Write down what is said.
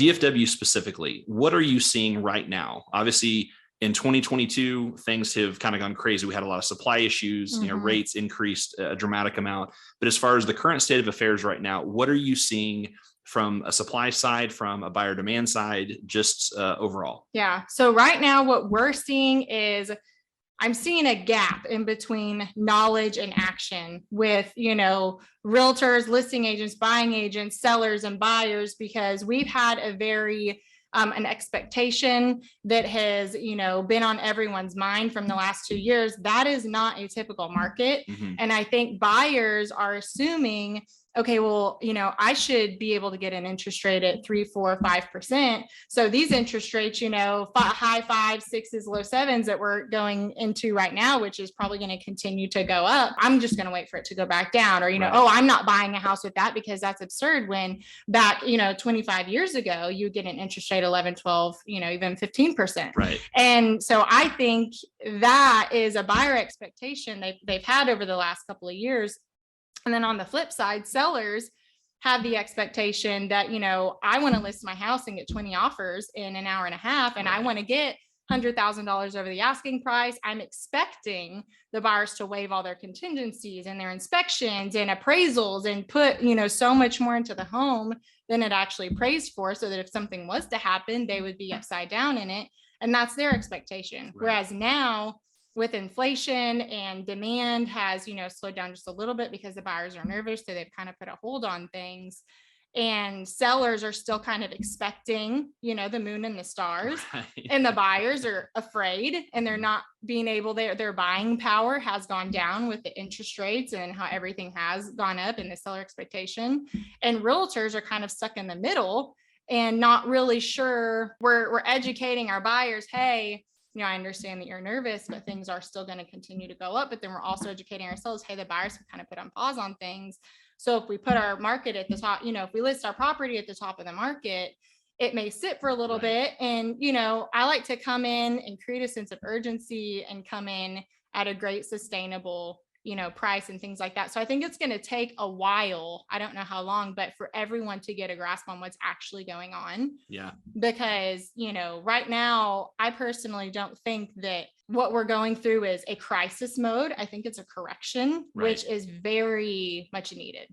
DFW specifically, what are you seeing right now? Obviously, in 2022, things have kind of gone crazy. We had a lot of supply issues, rates increased a dramatic amount. But as far as the current state of affairs right now, what are you seeing from a supply side, from a buyer demand side, just overall? Yeah. So right now, what we're seeing is I'm seeing a gap in between knowledge and action with, realtors, listing agents, buying agents, sellers, and buyers, because we've had a very an expectation that has, been on everyone's mind from the last 2 years. That is not a typical market. And I think buyers are assuming, okay, well, I should be able to get an interest rate at 3, 4, 5%. So these interest rates, high 5s, 6s, low 7s that we're going into right now, which is probably going to continue to go up. I'm just going to wait for it to go back down, or, right. Oh, I'm not buying a house with that because that's absurd. When back, 25 years ago, you would get an interest rate 11, 12, even 15%. Right. And so I think that is a buyer expectation they've had over the last couple of years. And then on the flip side, sellers have the expectation that, I want to list my house and get 20 offers in an hour and a half, and I want to get $100,000 over the asking price. I'm expecting the buyers to waive all their contingencies and their inspections and appraisals and put, so much more into the home than it actually appraised for, so that if something was to happen, they would be upside down in it. And that's their expectation. Right. Whereas now, with inflation and demand has, slowed down just a little bit because the buyers are nervous. So they've kind of put a hold on things, and sellers are still kind of expecting, the moon and the stars. Right. And the buyers are afraid, and they're not being able, their buying power has gone down with the interest rates and how everything has gone up in the seller expectation. And realtors are kind of stuck in the middle and not really sure. We're educating our buyers. Hey, I understand that you're nervous, but things are still going to continue to go up. But then we're also educating ourselves. Hey, the buyers have kind of put on pause on things. So if we put our market at the top, if we list our property at the top of the market, it may sit for a little bit. And, I like to come in and create a sense of urgency and come in at a great sustainable, price and things like that. So I think it's going to take a while. I don't know how long, but for everyone to get a grasp on what's actually going on. Yeah. Because, right now, I personally don't think that what we're going through is a crisis mode. I think it's a correction, which is very much needed.